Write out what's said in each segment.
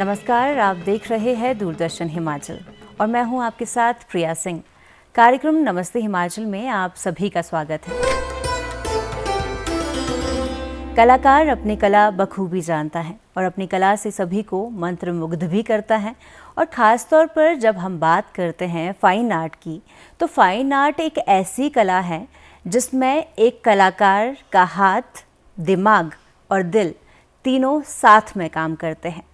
नमस्कार, आप देख रहे हैं दूरदर्शन हिमाचल और मैं हूं आपके साथ प्रिया सिंह। कार्यक्रम नमस्ते हिमाचल में आप सभी का स्वागत है। कलाकार अपनी कला बखूबी जानता है और अपनी कला से सभी को मंत्रमुग्ध भी करता है। और ख़ास तौर पर जब हम बात करते हैं फाइन आर्ट की, तो फाइन आर्ट एक ऐसी कला है जिसमें एक कलाकार का हाथ, दिमाग और दिल तीनों साथ में काम करते हैं।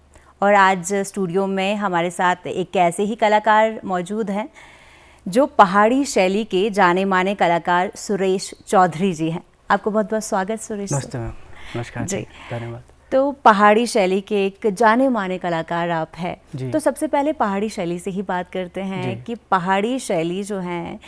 और आज स्टूडियो में हमारे साथ एक ऐसे ही कलाकार मौजूद हैं जो पहाड़ी शैली के जाने माने कलाकार सुरेश चौधरी जी हैं। आपको बहुत बहुत स्वागत सुरेश। नमस्ते मैम। नमस्कार जी, धन्यवाद। तो पहाड़ी शैली के एक जाने माने कलाकार आप हैं, तो सबसे पहले पहाड़ी शैली से ही बात करते हैं कि पहाड़ी शैली जो है,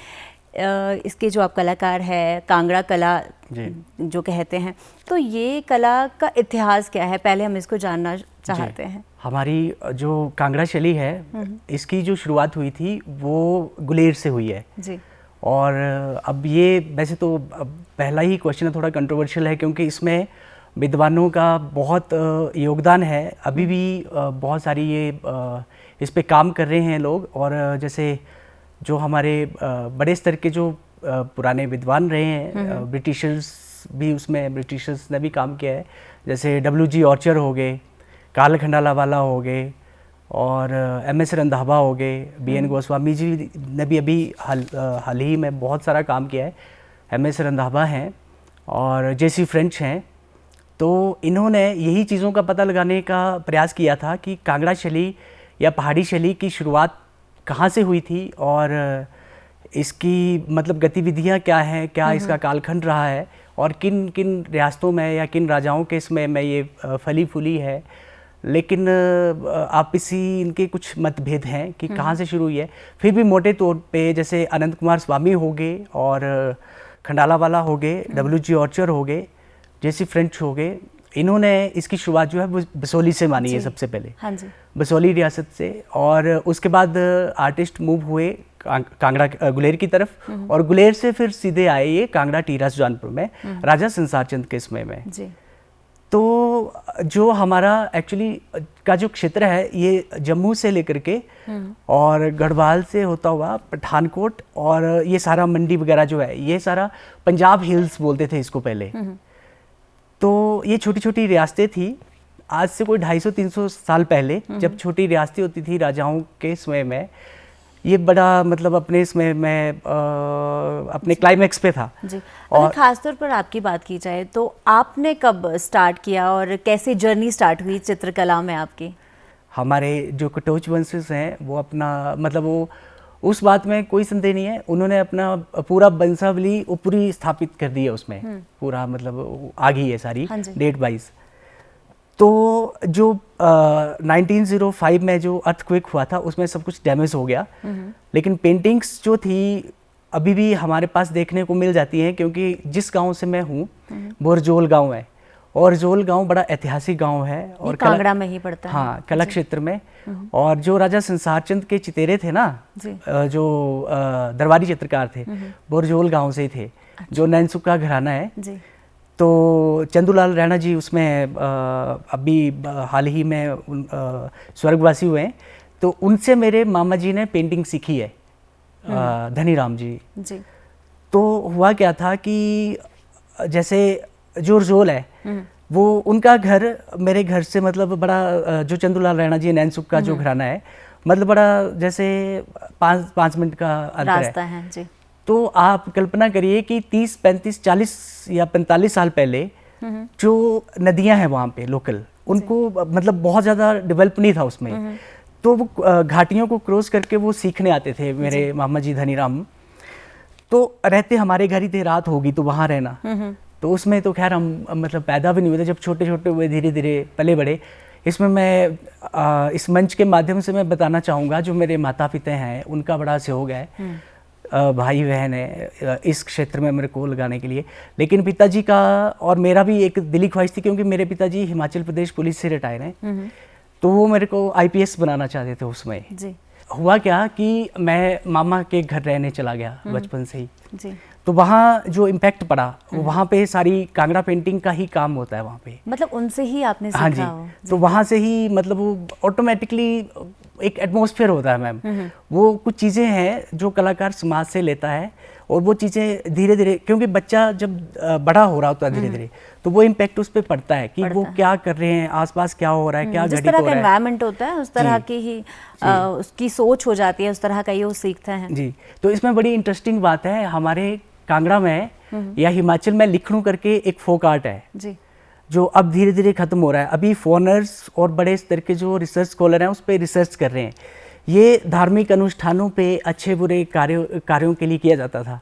इसके जो आप कलाकार है, कांगड़ा कला जो कहते हैं, तो ये कला का इतिहास क्या है, पहले हम इसको जानना चाहते हैं। हमारी जो कांगड़ा शैली है, इसकी जो शुरुआत हुई थी वो गुलेर से हुई है जी। और अब ये वैसे तो पहला ही क्वेश्चन थोड़ा कंट्रोवर्शियल है, क्योंकि इसमें विद्वानों का बहुत योगदान है। अभी भी बहुत सारी ये इस पे काम कर रहे हैं लोग। और जैसे जो हमारे बड़े स्तर के जो पुराने विद्वान रहे हैं, ब्रिटिशर्स ने भी काम किया है। जैसे WG ऑर्चर हो गए, काल खंडालावाला हो गए और MS रंधावा हो गए, BN गोस्वामी जी ने भी अभी हाल ही में बहुत सारा काम किया है। MS रंधावा हैं और JC फ्रेंच हैं। तो इन्होंने यही चीज़ों का पता लगाने का प्रयास किया था कि कांगड़ा शैली या पहाड़ी शैली की शुरुआत कहाँ से हुई थी और इसकी मतलब गतिविधियाँ क्या हैं, क्या इसका कालखंड रहा है और किन किन रियासतों में या किन राजाओं के इसमें ये फली फूली है। लेकिन आपसी इनके कुछ मतभेद हैं कि कहाँ से शुरू हुई है। फिर भी मोटे तौर पे जैसे अनंत कुमार स्वामी हो गए और खंडालावाला हो गए, WG ऑर्चर हो गए, JC फ्रेंच हो गए, इन्होंने इसकी शुरुआत जो है वो बसोली से मानी है सबसे पहले। हाँ जी। बसोली रियासत से। और उसके बाद आर्टिस्ट मूव हुए कांगड़ा गुलेर की तरफ, और गुलेर से फिर सीधे आए ये कांगड़ा टीरा सुजानपुर में राजा संसार चंद के समय में जी। तो जो हमारा एक्चुअली का जो क्षेत्र है ये जम्मू से लेकर के और गढ़वाल से होता हुआ पठानकोट और ये सारा मंडी वगैरह जो है, ये सारा पंजाब हिल्स बोलते थे इसको पहले। तो ये छोटी छोटी रियासतें थी। आज से कोई 250-300 साल पहले जब छोटी रियासतें होती थी राजाओं के समय में, ये बड़ा मतलब अपने समय में अपने क्लाइमेक्स पे था जी। और खासतौर पर आपकी बात की जाए तो आपने कब स्टार्ट किया और कैसे जर्नी स्टार्ट हुई चित्रकला में आपकी? हमारे जो कटोच वंशज हैं वो अपना मतलब वो उस बात में कोई संदेह नहीं है, उन्होंने अपना पूरा वंशावली पूरी स्थापित कर दी है उसमें, पूरा मतलब आ गई है सारी डेट वाइज। तो जो 1905 में जो अर्थक्वेक हुआ था उसमें सब कुछ डैमेज हो गया, लेकिन पेंटिंग्स जो थी अभी भी हमारे पास देखने को मिल जाती हैं। क्योंकि जिस गांव से मैं हूँ वो रजोल गांव है, और रजोल गांव बड़ा ऐतिहासिक गांव है और कांगड़ा में ही पड़ता है। हाँ, कला क्षेत्र में। और जो राजा संसार चंद के चितेरे थे ना, जो दरबारी चित्रकार थे, वो रजोल गांव से ही थे। अच्छा। जो नैनसुख का घराना है जी। तो चंदूलाल रैना जी उसमें अभी हाल ही में स्वर्गवासी हुए हैं। तो उनसे मेरे मामा जी ने पेंटिंग सीखी है, धनीराम जी जी। तो हुआ क्या था कि जैसे जो रजोल है वो उनका घर मेरे घर से मतलब बड़ा, जो चंदूलाल रैना जी नैनसुख का जो घराना है, मतलब बड़ा जैसे 5 मिनट का अंतर है जी। तो आप कल्पना करिए कि 30, 35, 40 या 45 साल पहले जो नदियां हैं वहाँ पे लोकल, उनको मतलब बहुत ज़्यादा डेवलप नहीं था उसमें। तो वो घाटियों को क्रॉस करके वो सीखने आते थे मेरे मामा जी धनीराम। तो रहते हमारे घर ही थे, रात होगी तो वहाँ रहना। तो उसमें तो खैर हम मतलब पैदा भी नहीं हुए थे, जब छोटे छोटे हुए धीरे धीरे पले बड़े। इसमें मैं इस मंच के माध्यम से मैं बताना चाहूँगा जो मेरे माता पिता हैं उनका बड़ा सहयोग है, भाई बहन है इस क्षेत्र में मेरे को लगाने के लिए। लेकिन पिताजी का और मेरा भी एक दिली ख्वाहिश थी, क्योंकि मेरे पिताजी हिमाचल प्रदेश पुलिस से रिटायर हैं, तो वो मेरे को IPS बनाना चाहते थे उसमें जी। हुआ क्या कि मैं मामा के घर रहने चला गया बचपन से ही जी। तो वहाँ जो इम्पैक्ट पड़ा वहाँ पे सारी कांगड़ा पेंटिंग का ही काम होता है वहाँ पे। मतलब उनसे ही आपने सीखा? हाँ जी, हो? तो वहाँ से ही मतलब वो ऑटोमेटिकली एक एटमॉस्फेयर होता है मैम। वो कुछ चीज़ें हैं जो कलाकार समाज से लेता है और वो चीज़ें धीरे धीरे, क्योंकि बच्चा जब बड़ा हो रहा होता है धीरे धीरे, तो वो इम्पैक्ट उस पर पड़ता है कि वो क्या कर रहे हैं, आसपास क्या हो रहा है, क्या घटित हो रहा है। जिस तरह का एनवायरनमेंट होता है उस तरह की ही उसकी सोच हो जाती है, उस तरह का ये वो सीखता है जी। तो इसमें बड़ी इंटरेस्टिंग बात है, हमारे कांगड़ा में या हिमाचल में लिखनऊ करके एक फोक आर्ट है जी, जो अब धीरे धीरे खत्म हो रहा है। अभी फॉरेनर्स और बड़े स्तर के जो रिसर्च स्कॉलर हैं उस पर रिसर्च कर रहे हैं। ये धार्मिक अनुष्ठानों पे अच्छे बुरे कार्यों के लिए किया जाता था।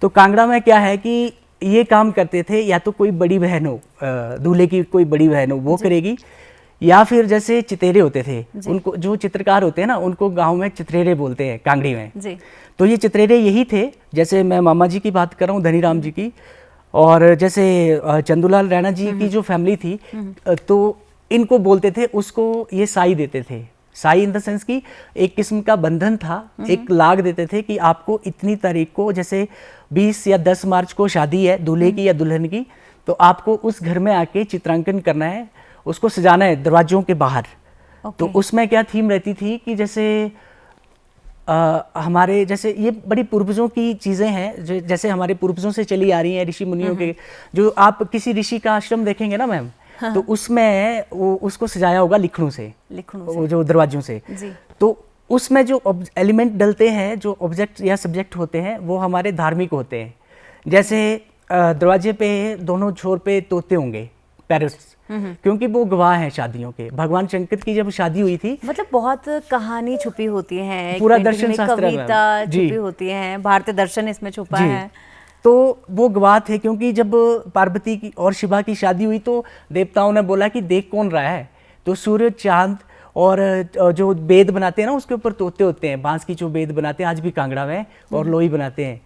तो कांगड़ा में क्या है कि ये काम करते थे, या तो कोई बड़ी बहन हो, दूल्हे की कोई बड़ी बहन हो वो करेगी, या फिर जैसे चितेरे होते थे, उनको जो चित्रकार होते हैं ना उनको गांव में चित्रेरे बोलते हैं कांगड़ी में जी। तो ये चित्रेरे यही थे। जैसे मैं मामा जी की बात कर रहा हूँ, धनीराम जी की, और जैसे चंदूलाल रैना जी की जो फैमिली थी, तो इनको बोलते थे, उसको ये साई देते थे। साई इन द सेंस की एक किस्म का बंधन था, एक लाग देते थे कि आपको इतनी तारीख को, जैसे 20 या 10 मार्च को शादी है दूल्हे की या दुल्हन की, तो आपको उस घर में आके चित्रांकन करना है, उसको सजाना है दरवाजों के बाहर। तो उसमें क्या थीम रहती थी कि जैसे हमारे जैसे ये बड़ी पूर्वजों की चीज़ें हैं, जैसे हमारे पूर्वजों से चली आ रही हैं, ऋषि मुनियों के, जो आप किसी ऋषि का आश्रम देखेंगे ना मैम, हाँ। तो उसमें वो उसको सजाया होगा लिखनऊ से, वो जो दरवाजों से जी। तो उसमें जो एलिमेंट डलते हैं, जो ऑब्जेक्ट या सब्जेक्ट होते हैं, वो हमारे धार्मिक होते हैं। जैसे दरवाजे पे दोनों छोर पे तोते होंगे, पैरट्स, क्योंकि वो गवाह हैं शादियों के। भगवान शंकर की जब शादी हुई थी, मतलब बहुत कहानी छुपी होती है, पूरा दर्शन शास्त्र, कविता छुपी होती है, भारतीय दर्शन इसमें छुपा है। तो वो गवाह थे, क्योंकि जब पार्वती की और शिवा की शादी हुई तो देवताओं ने बोला कि देख कौन रहा है, तो सूर्य, चांद और जो बेद बनाते हैं ना उसके ऊपर तोते होते हैं, बांस की जो बेद बनाते हैं आज भी कांगड़ा में, और लोई बनाते हैं।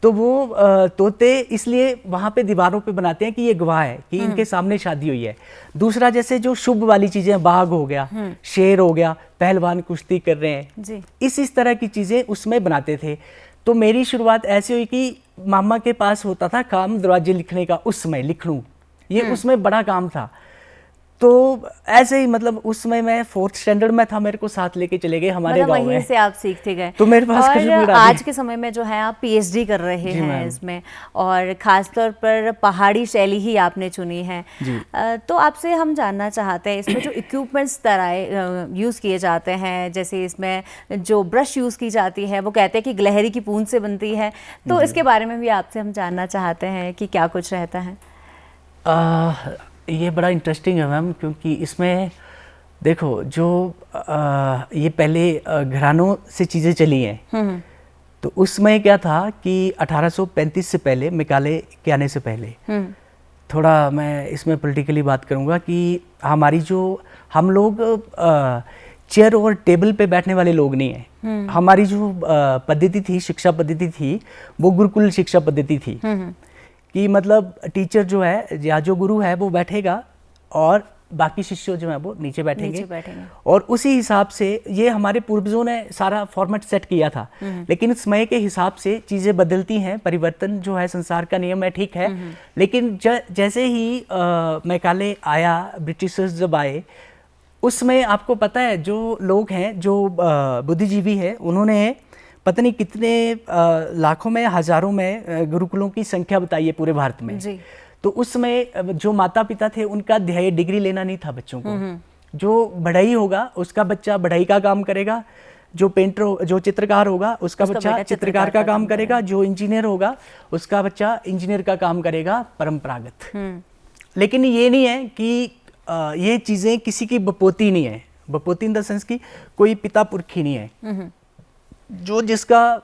तो वो तोते इसलिए वहाँ पे दीवारों पे बनाते हैं कि ये गवाह है कि इनके सामने शादी हुई है। दूसरा, जैसे जो शुभ वाली चीजें, बाघ हो गया, शेर हो गया, पहलवान कुश्ती कर रहे हैं जी। इस तरह की चीजें उसमें बनाते थे। तो मेरी शुरुआत ऐसे हुई कि मामा के पास होता था काम दरवाजे लिखने का, उस समय लिखनऊ, ये उसमें बड़ा काम था। तो ऐसे ही मतलब उस समय मैं 4th स्टैंडर्ड में था, मेरे को साथ लेके चले गए हमारे गांव में। वहीं से आप सीखते गए। तो मेरे पास और आज के समय में जो है आप PhD कर रहे हैं इसमें, और खासतौर पर पहाड़ी शैली ही आपने चुनी है। तो आपसे हम जानना चाहते हैं, इसमें जो इक्विपमेंट्स यूज़ किए जाते हैं, जैसे इसमें जो ब्रश यूज़ की जाती है, वो कहते हैं कि गिलहरी की पूंछ से बनती है, तो इसके बारे में भी आपसे हम जानना चाहते हैं कि क्या कुछ रहता है। ये बड़ा इंटरेस्टिंग है मैम, क्योंकि इसमें देखो जो ये पहले घरानों से चीज़ें चली हैं, तो उसमें क्या था कि 1835 से पहले, मेकाले के आने से पहले, थोड़ा मैं इसमें पॉलिटिकली बात करूँगा कि हमारी जो हम लोग चेयर और टेबल पे बैठने वाले लोग नहीं हैं। हमारी जो पद्धति थी, शिक्षा पद्धति थी, वो गुरुकुल शिक्षा पद्धति थी कि मतलब टीचर जो है या जो गुरु है वो बैठेगा और बाकी शिष्य जो है वो नीचे बैठेंगे। और उसी हिसाब से ये हमारे पूर्वजों ने सारा फॉर्मेट सेट किया था। लेकिन समय के हिसाब से चीज़ें बदलती हैं, परिवर्तन जो है संसार का नियम है, ठीक है। लेकिन जैसे ही मेकाले आया, ब्रिटिशर्स जब आए, उसमें आपको पता है जो लोग हैं, जो बुद्धिजीवी हैं, उन्होंने पता नहीं कितने लाखों में, हजारों में गुरुकुलों की संख्या बताई है पूरे भारत में जी। तो उस समय जो माता पिता थे उनका ध्येय डिग्री लेना नहीं था बच्चों को। जो बढ़ई होगा उसका बच्चा बढ़ई का काम करेगा, जो पेंटर, जो चित्रकार होगा उसका बच्चा चित्रकार का काम करेगा, जो इंजीनियर होगा उसका बच्चा इंजीनियर का काम करेगा, परंपरागत। लेकिन ये नहीं है कि ये चीजें किसी की बपोती नहीं है। बपोती इन द सेंस की कोई पिता पुरखी नहीं है। जो जिसका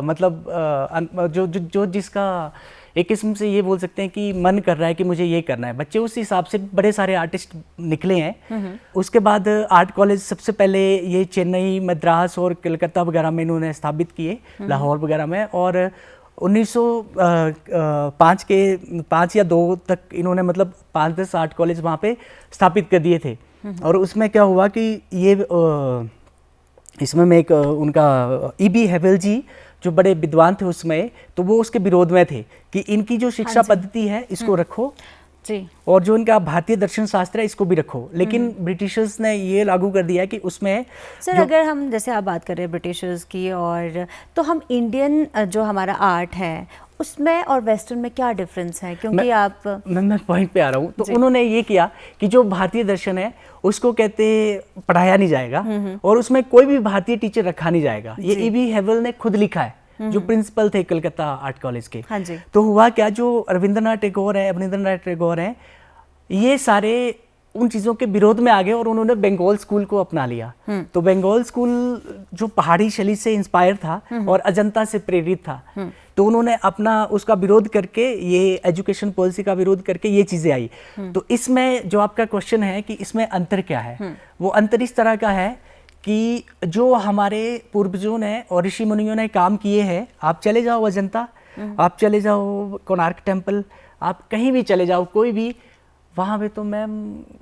मतलब जो जिसका एक किस्म से ये बोल सकते हैं कि मन कर रहा है कि मुझे ये करना है। बच्चे उस हिसाब से बड़े सारे आर्टिस्ट निकले हैं। उसके बाद आर्ट कॉलेज सबसे पहले ये चेन्नई, मद्रास और कलकत्ता वगैरह में इन्होंने स्थापित किए, लाहौर वगैरह में। और 1905 या 2 तक इन्होंने मतलब 5-10 आर्ट कॉलेज वहाँ पे स्थापित कर दिए थे। और उसमें क्या हुआ कि ये इसमें मैं एक उनका E.B. हेवल जी जो बड़े विद्वान थे उसमें, तो वो उसके विरोध में थे कि इनकी जो शिक्षा पद्धति है इसको रखो जी, और जो इनका भारतीय दर्शन शास्त्र है इसको भी रखो, लेकिन ब्रिटिशर्स ने ये लागू कर दिया कि उसमें सर अगर हम जैसे आप बात कर रहे हैं ब्रिटिशर्स की, और तो हम इंडियन जो हमारा आर्ट है उसमें और वेस्टर्न में क्या डिफरेंस है, क्योंकि मैं पॉइंट पे आ रहा हूँ। तो उन्होंने ये किया कि जो भारतीय दर्शन है उसको कहते पढ़ाया नहीं जाएगा और उसमें कोई भी भारतीय टीचर रखा नहीं जाएगा। ये E.B. हेवल ने खुद लिखा है, जो प्रिंसिपल थे कलकत्ता आर्ट कॉलेज के। हाँ जी। तो हुआ क्या, जो रविंद्रनाथ टैगोर हैं, ये सारे उन चीज़ों के विरोध में आ गए और उन्होंने बंगाल स्कूल को अपना लिया। तो बंगाल स्कूल जो पहाड़ी शैली से इंस्पायर था और अजंता से प्रेरित था, तो उन्होंने अपना उसका विरोध करके, ये एजुकेशन पॉलिसी का विरोध करके ये चीज़ें आई। तो इसमें जो आपका क्वेश्चन है कि इसमें अंतर क्या है, वो अंतर इस तरह का है कि जो हमारे पूर्वजों ने और ऋषि मुनियों ने काम किए हैं, आप चले जाओ अजंता, आप चले जाओ कोणार्क टेम्पल, आप कहीं भी चले जाओ, कोई भी, वहाँ पे तो मैम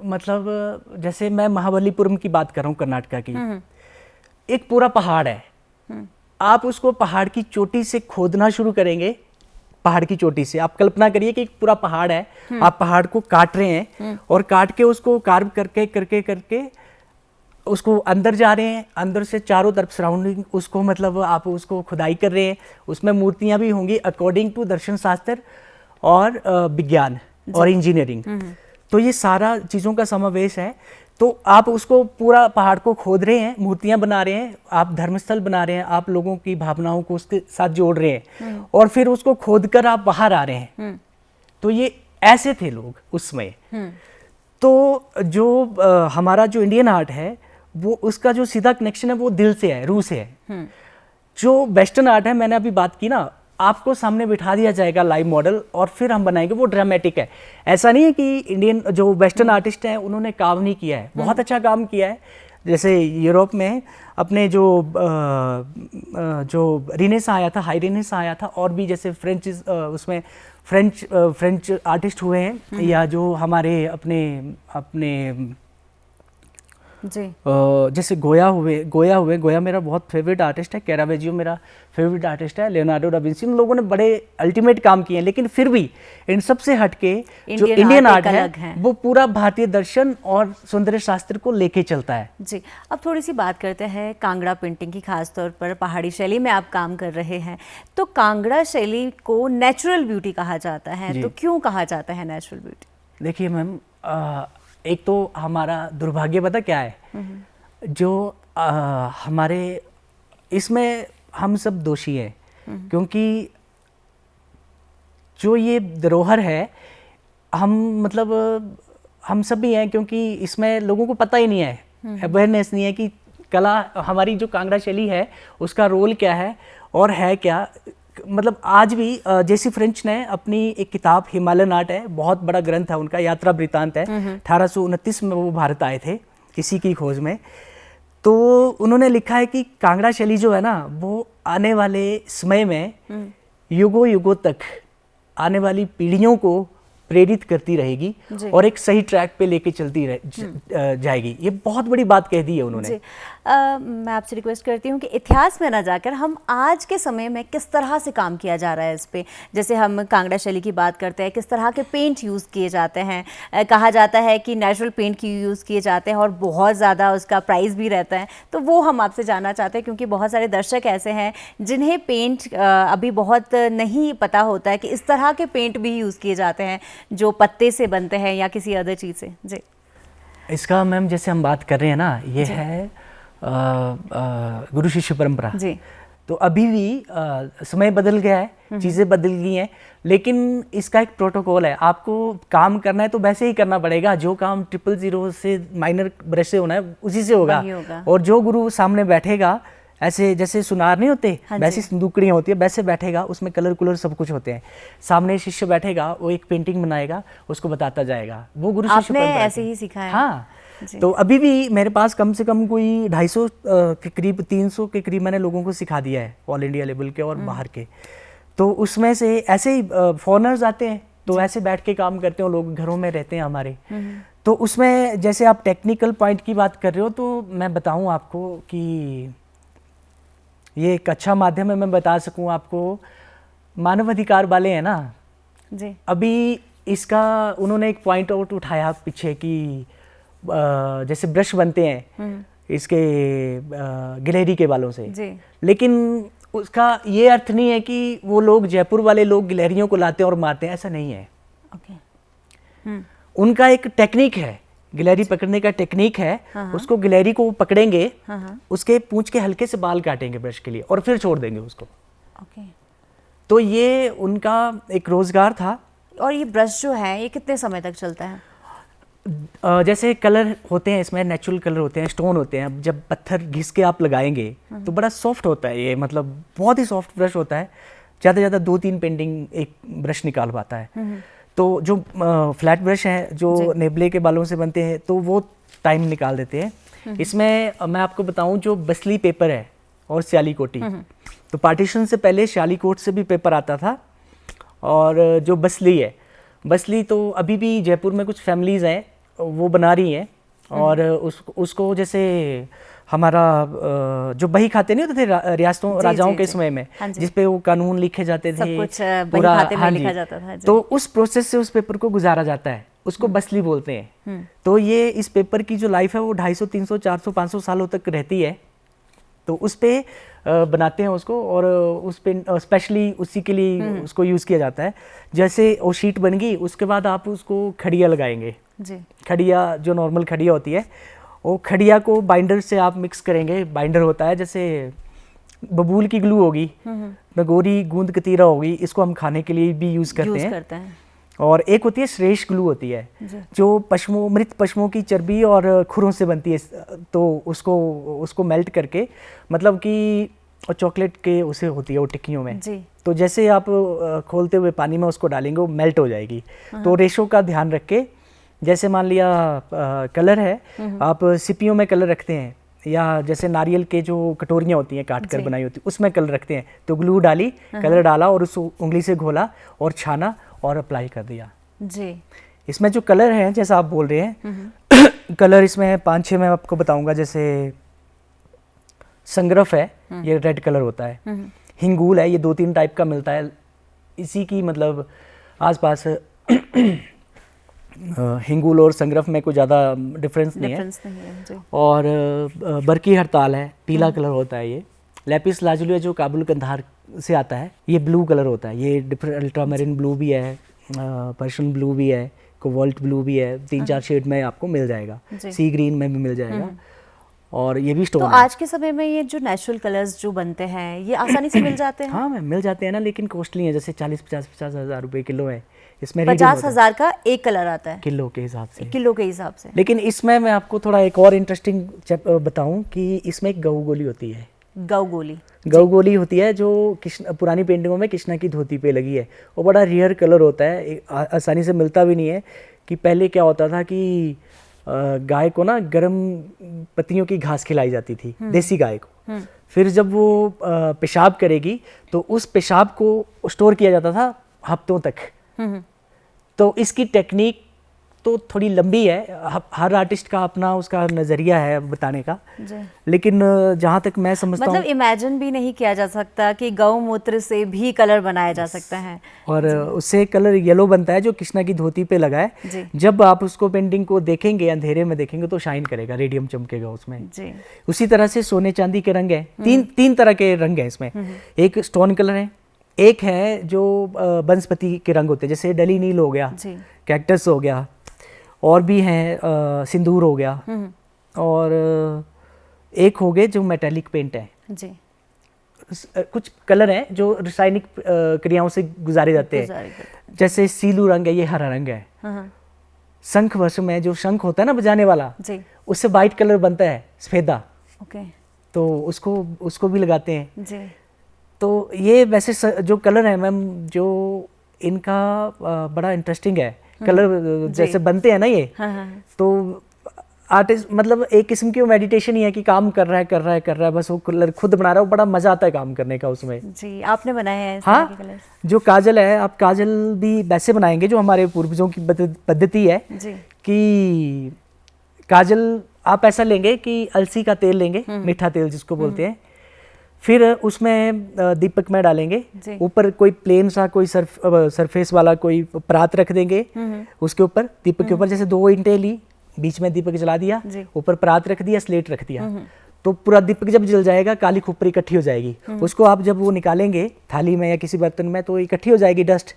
मतलब जैसे मैं महाबलीपुरम की बात कर रहा हूँ कर्नाटका की, एक पूरा पहाड़ है, आप उसको पहाड़ की चोटी से खोदना शुरू करेंगे, पहाड़ की चोटी से आप कल्पना करिए कि एक पूरा पहाड़ है, आप पहाड़ को काट रहे हैं और काट के उसको कार्व करके करके करके उसको अंदर जा रहे हैं, अंदर से चारों तरफ सराउंडिंग उसको मतलब आप उसको खुदाई कर रहे हैं, उसमें मूर्तियां भी होंगी अकॉर्डिंग टू दर्शन शास्त्र और विज्ञान और इंजीनियरिंग। तो ये सारा चीज़ों का समावेश है। तो आप उसको पूरा पहाड़ को खोद रहे हैं, मूर्तियां बना रहे हैं, आप धर्मस्थल बना रहे हैं, आप लोगों की भावनाओं को उसके साथ जोड़ रहे हैं और फिर उसको खोद कर आप बाहर आ रहे हैं। तो ये ऐसे थे लोग उसमें। तो जो हमारा जो इंडियन आर्ट है वो उसका जो सीधा कनेक्शन है वो दिल से है, रूह से है। जो वेस्टर्न आर्ट है, मैंने अभी बात की ना, आपको सामने बिठा दिया जाएगा लाइव मॉडल और फिर हम बनाएंगे, वो ड्रामेटिक है। ऐसा नहीं है कि इंडियन जो वेस्टर्न आर्टिस्ट हैं उन्होंने काम नहीं किया है, बहुत अच्छा काम किया है। जैसे यूरोप में अपने जो रिनेसा आया था, हाई रिनेसा आया था, और भी जैसे फ्रेंच उसमें फ्रेंच आर्टिस्ट हुए हैं, या जो हमारे अपने जी। जैसे गोया मेरा बहुत फेवरेट आर्टिस्ट है, कैरावेजियो मेरा फेवरेट आर्टिस्ट है, लियोनार्डो डा विंसी, उन लोगों ने बड़े अल्टीमेट काम किए हैं। लेकिन फिर भी इन सब से हटके जो इंडियन आर्ट है वो पूरा भारतीय दर्शन और सौंदर्य शास्त्र को लेके चलता है। जी, अब थोड़ी सी बात करते हैं कांगड़ा पेंटिंग की, खास तौर पर पहाड़ी शैली में आप काम कर रहे हैं। तो कांगड़ा शैली को नेचुरल ब्यूटी कहा जाता है, तो क्यों कहा जाता है नेचुरल ब्यूटी? देखिए मैम, एक तो हमारा दुर्भाग्य पता क्या है, जो हमारे इसमें हम सब दोषी हैं, क्योंकि जो ये धरोहर है हम सब भी हैं, क्योंकि इसमें लोगों को पता ही नहीं है, अवेयरनेस नहीं है कि कला हमारी जो कांगड़ा शैली है उसका रोल क्या है और है क्या। मतलब आज भी जेसी फ्रेंच ने अपनी एक किताब, हिमालयन आर्ट है, बहुत बड़ा ग्रंथ है उनका, यात्रा वृत्तांत है, 1829 में वो भारत आए थे किसी की खोज में। तो उन्होंने लिखा है कि कांगड़ा शैली जो है ना, वो आने वाले समय में युगों युगों तक आने वाली पीढ़ियों को प्रेरित करती रहेगी और एक सही ट्रैक पे लेके चलती जाएगी। ये बहुत बड़ी बात कह दी है उन्होंने। मैं आपसे रिक्वेस्ट करती हूँ कि इतिहास में ना जाकर हम आज के समय में किस तरह से काम किया जा रहा है इस पे, जैसे हम कांगड़ा शैली की बात करते हैं, किस तरह के पेंट यूज़ किए जाते हैं। कहा जाता है कि नेचुरल पेंट की यूज़ किए जाते हैं और बहुत ज़्यादा उसका प्राइस भी रहता है, तो वो हम आपसे जानना चाहते हैं, क्योंकि बहुत सारे दर्शक ऐसे हैं जिन्हें पेंट अभी बहुत नहीं पता होता है कि इस तरह के पेंट भी यूज़ किए जाते हैं जो पत्ते से बनते हैं या किसी अदर चीज़ से। जी, इसका मैम जैसे हम बात कर रहे हैं ना, ये है गुरु शिष्य परंपरा। जी, तो अभी भी समय बदल गया है, चीज़ें बदल गई हैं, लेकिन इसका एक प्रोटोकॉल है। आपको काम करना है तो वैसे ही करना पड़ेगा, जो काम 000 से माइनर ब्रश से होना है उसी से होगा। और जो गुरु सामने बैठेगा, ऐसे जैसे सुनार नहीं होते, वैसी संदूकड़ियाँ होती है, वैसे बैठेगा, उसमें कलर कुलर सब कुछ होते हैं। सामने शिष्य बैठेगा, वो एक पेंटिंग बनाएगा, उसको बताता जाएगा। वो गुरु शिष्य परंपरा ऐसे ही सीखा है। हाँ, तो अभी भी मेरे पास कम से कम कोई 250 के करीब, 300 के करीब मैंने लोगों को सिखा दिया है, ऑल इंडिया लेवल के और बाहर के। तो उसमें से ऐसे ही फॉरेनर्स आते हैं, तो ऐसे बैठ के काम करते हैं, लोग घरों में रहते हैं हमारे। तो उसमें जैसे आप टेक्निकल पॉइंट की बात कर रहे हो, तो मैं बताऊं आपको कि ये एक अच्छा माध्यम है, मैं बता सकूं आपको, मानव अधिकार वाले हैं ना जी, अभी इसका उन्होंने एक पॉइंट आउट उठाया पीछे कि जैसे ब्रश बनते हैं इसके गिलहरी के बालों से जी, लेकिन उसका ये अर्थ नहीं है कि वो लोग, जयपुर वाले लोग गिलहरियों को लाते हैं और मारते हैं, ऐसा नहीं है। ओके, उनका एक टेक्निक है, गिलहरी पकड़ने का टेक्निक है। उसको गिलहरी को पकड़ेंगे, उसके पूंछ के हल्के से बाल काटेंगे ब्रश के लिए और फिर छोड़ देंगे उसको। ओके। तो ये उनका एक रोजगार था। और ये ब्रश जो है ये कितने समय तक चलता है? जैसे कलर होते हैं इसमें, नेचुरल कलर होते हैं, स्टोन होते हैं, अब जब पत्थर घिस के आप लगाएंगे तो बड़ा सॉफ्ट होता है ये, मतलब बहुत ही सॉफ्ट ब्रश होता है। ज़्यादा से ज़्यादा 2-3 पेंटिंग एक ब्रश निकाल पाता है। तो जो फ्लैट ब्रश है जो नेबले के बालों से बनते हैं तो वो टाइम निकाल देते हैं। इसमें मैं आपको बताऊं, जो बसली पेपर है और स्याली कोटी, तो पार्टीशन से पहले स्याली कोट से भी पेपर आता था, और जो बसली है, बसली तो अभी भी जयपुर में कुछ फैमिलीज़ हैं वो बना रही हैं। और उसको जैसे हमारा जो बही खाते नहीं होते थे रियासतों राजाओं के समय में, जिसपे वो कानून लिखे जाते थे, सब कुछ बही खाते में लिखा जाता था। तो उस प्रोसेस से उस पेपर को गुजारा जाता है, उसको बसली बोलते हैं। तो ये इस पेपर की जो लाइफ है वो 250, 300, 400, 500 सालों तक रहती है। तो उस पे बनाते हैं उसको, और उस पे स्पेशली उसी के लिए उसको यूज़ किया जाता है। जैसे वो शीट बन गई, उसके बाद आप उसको खड़िया लगाएंगे जी। खड़िया जो नॉर्मल खड़िया होती है, वो खड़िया को बाइंडर से आप मिक्स करेंगे। बाइंडर होता है जैसे बबूल की ग्लू होगी, नगोरी गूंद कतीरा होगी, इसको हम खाने के लिए भी यूज़ करते हैं। और एक होती है श्रेष्ठ ग्लू होती है जो पशुओं, मृत पशुओं की चर्बी और खुरों से बनती है। तो उसको मेल्ट करके, मतलब कि चॉकलेट के उसे होती है वो टिक्कियों में जी। तो जैसे आप खोलते हुए पानी में उसको डालेंगे वो मेल्ट हो जाएगी। तो रेशो का ध्यान रख के, जैसे मान लिया कलर है, आप सिपियों में कलर रखते हैं, या जैसे नारियल के जो कटोरियाँ होती हैं काट कर बनाई होती है उसमें कलर रखते हैं, तो ग्लू डाली, कलर डाला और उस उंगली से घोला और छाना और अप्लाई कर दिया जी। इसमें जो कलर है जैसा आप बोल रहे हैं कलर इसमें 5-6 मैं आपको बताऊंगा। जैसे संग्रफ है, ये रेड कलर होता है। हिंगूल है, ये 2-3 टाइप का मिलता है इसी की, मतलब आसपास हिंगूल और संग्रफ में कोई ज़्यादा डिफरेंस नहीं है जी। और बरकी हड़ताल है, पीला कलर होता है। ये लैपिस लाजुली जो काबुल कंधार से आता है, ये ब्लू कलर होता है। ये डिफरेंट अल्ट्रामेरिन ब्लू भी है, पर्शियन ब्लू भी है, कोबाल्ट ब्लू भी है, 3-4 शेड में आपको मिल जाएगा, सी ग्रीन में भी मिल जाएगा। और ये भी स्टोन तो है। आज के समय में ये जो नेचुरल कलर्स जो बनते हैं ये आसानी से मिल जाते हैं? हाँ मैम, मिल जाते हैं ना, लेकिन कॉस्टली है। जैसे 40-50 हज़ार रुपये किलो है। इसमें 50,000 का एक कलर आता है किलो के हिसाब से, किलो के हिसाब से। लेकिन इसमें मैं आपको थोड़ा एक और इंटरेस्टिंग बताऊं कि इसमें एक गऊ गोली होती है। गऊ गोली होती है जो पुरानी पेंटिंगों में कृष्णा की धोती पे लगी है। वो बड़ा रेयर कलर होता है, आसानी से मिलता भी नहीं है। कि पहले क्या होता था कि गाय को ना गर्म पत्तियों की घास खिलाई जाती थी, देसी गाय को। फिर जब वो पेशाब करेगी तो उस पेशाब को स्टोर किया जाता था हफ्तों तक। तो इसकी टेक्निक तो थोड़ी लंबी है, हर आर्टिस्ट का अपना उसका नज़रिया है बताने का, लेकिन जहाँ तक मैं समझता हूँ, मतलब इमेजिन भी नहीं किया जा सकता कि गौमूत्र से भी कलर बनाया जा सकता है। और उससे कलर येलो बनता है जो कृष्णा की धोती पे लगा है। जब आप उसको पेंटिंग को देखेंगे, अंधेरे में देखेंगे तो शाइन करेगा, रेडियम चमकेगा उसमें जी। उसी तरह से सोने चांदी के रंग है, तीन तरह के रंग हैं इसमें। एक स्टोन कलर है, एक है जो वनस्पति के रंग होते हैं, जैसे डली नील हो गया, कैक्टस हो गया, और भी हैं सिंदूर हो गया, और एक हो गए जो मेटेलिक पेंट है जी। कुछ कलर हैं जो रासायनिक क्रियाओं से गुजारे जाते हैं, जैसे सीलू रंग है, ये हरा रंग है। शंख वर्ष में जो शंख होता है ना बजाने वाला जी, उससे वाइट कलर बनता है, सफेदा। ओके, तो उसको भी लगाते हैं जी। तो ये वैसे जो कलर है मैम, जो इनका बड़ा इंटरेस्टिंग है। कलर जैसे बनते हैं ना ये, तो आर्टिस्ट मतलब एक किस्म की वो मेडिटेशन ही है कि काम कर रहा है, बस वो कलर खुद बना रहा है। बड़ा मजा आता है काम करने का उसमें जी। आपने बनाया है हाँ के कलर? जो काजल है, आप काजल भी वैसे बनाएंगे जो हमारे पूर्वजों की पद्धति है जी। कि काजल आप ऐसा लेंगे कि अलसी का तेल लेंगे, मीठा तेल जिसको बोलते हैं, फिर उसमें दीपक में डालेंगे, ऊपर कोई प्लेन सा कोई सरफेस वाला कोई परात रख देंगे उसके ऊपर, दीपक के ऊपर। जैसे 2 ईंटें ली, बीच में दीपक जला दिया, ऊपर परात रख दिया, स्लेट रख दिया, तो पूरा दीपक जब जल जाएगा काली खुपरी इकट्ठी हो जाएगी। उसको आप जब वो निकालेंगे थाली में या किसी बर्तन में तो इकट्ठी हो जाएगी डस्ट।